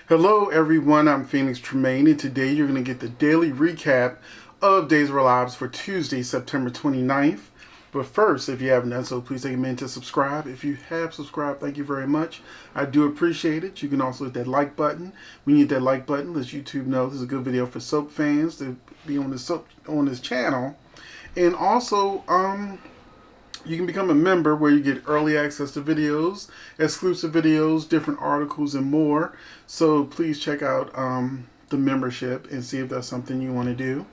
Hello everyone, I'm Phoenix Tremayne, and today you're going to get the daily recap of Days of Our Lives for Tuesday, September 29th. But first, if you haven't done so, please take a minute to subscribe. If you have subscribed, thank you very much. I do appreciate it. You can also hit that like button. When you hit that like button, lets YouTube know this is a good video for soap fans to be on this channel. And also, you can become a member where you get early access to videos, exclusive videos, different articles, and more. So please check out the membership and see if that's something you want to do.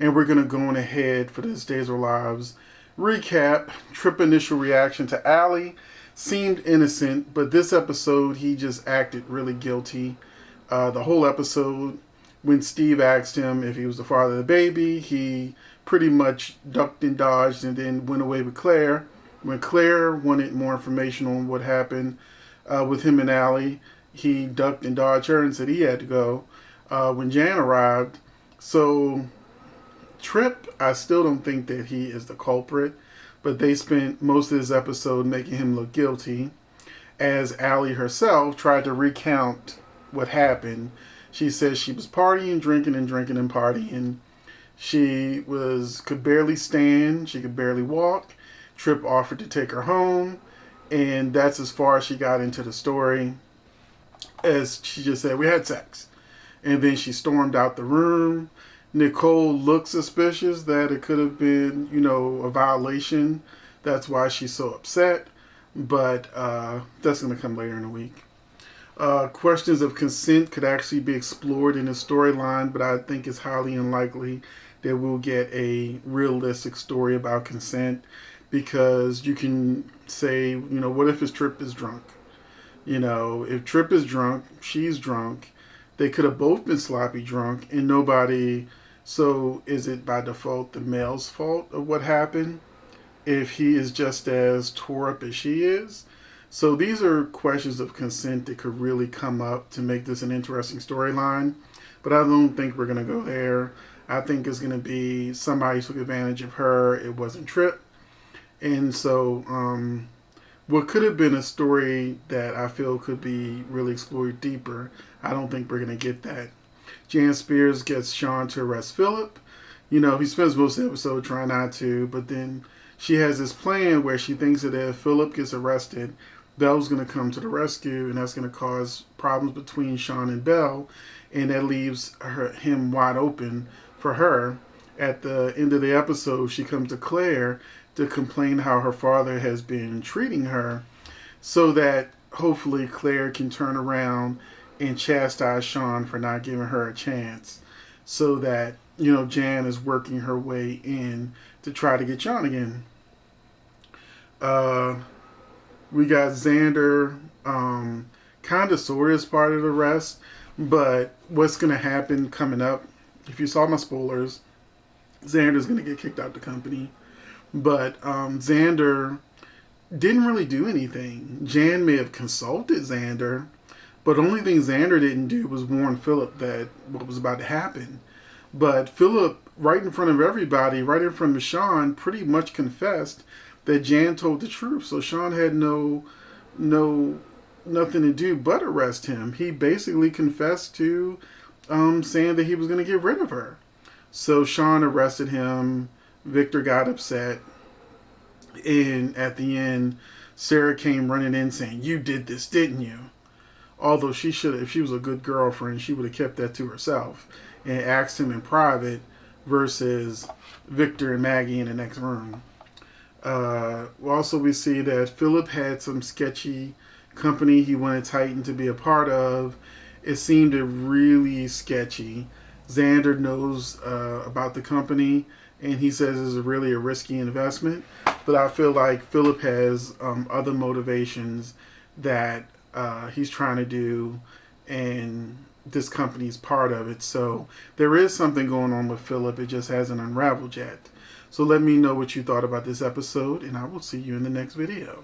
And we're going to go on ahead for this Days of Our Lives recap. Tripp initial reaction to Allie seemed innocent, but this episode he just acted really guilty. The whole episode, when Steve asked him if he was the father of the baby, he pretty much ducked and dodged and then went away with Claire. When Claire wanted more information on what happened with him and Allie, he ducked and dodged her and said he had to go when Jan arrived. So Tripp, I still don't think that he is the culprit, but they spent most of this episode making him look guilty, as Allie herself tried to recount what happened. She says she was partying, drinking and partying. She could barely stand. She could barely walk. Tripp offered to take her home, and that's as far as she got into the story. As she just said, we had sex. And then she stormed out the room. Nicole looked suspicious that it could have been, a violation. That's why she's so upset. But that's going to come later in the week. Questions of consent could actually be explored in the storyline, but I think it's highly unlikely that we'll get a realistic story about consent, because you can say, what if Tripp is drunk? If Tripp is drunk, she's drunk. They could have both been sloppy drunk and nobody. So is it by default the male's fault of what happened if he is just as tore up as she is? So these are questions of consent that could really come up to make this an interesting storyline. But I don't think we're going to go there. I think it's going to be somebody took advantage of her. It wasn't Tripp. And so what could have been a story that I feel could be really explored deeper, I don't think we're going to get that. Jan Spears gets Sean to arrest Philip. He spends most of the episode trying not to, but then she has this plan where she thinks that if Philip gets arrested, Belle's going to come to the rescue, and that's going to cause problems between Sean and Belle, and that leaves him wide open for her. At the end of the episode, she comes to Claire to complain how her father has been treating her, so that hopefully Claire can turn around and chastise Sean for not giving her a chance, so that, Jan is working her way in to try to get Sean again. We got Xander, kind of sort of as part of the rest, but what's going to happen coming up, if you saw my spoilers, Xander's going to get kicked out the company. But Xander didn't really do anything. Jan may have consulted Xander, but the only thing Xander didn't do was warn Philip that what was about to happen. But Philip, right in front of everybody, right in front of Sean, pretty much confessed that Jan told the truth. So Sean had nothing to do but arrest him. He basically confessed to saying that he was going to get rid of her. So Sean arrested him. Victor got upset. And at the end, Sarah came running in saying, "You did this, didn't you?" Although she should have, if she was a good girlfriend, she would have kept that to herself and asked him in private versus Victor and Maggie in the next room. Also, we see that Philip had some sketchy company he wanted Titan to be a part of. It seemed really sketchy. Xander knows about the company, and he says it's really a risky investment. But I feel like Philip has other motivations that he's trying to do, and this company's part of it. So there is something going on with Philip. It just hasn't unraveled yet. So let me know what you thought about this episode, and I will see you in the next video.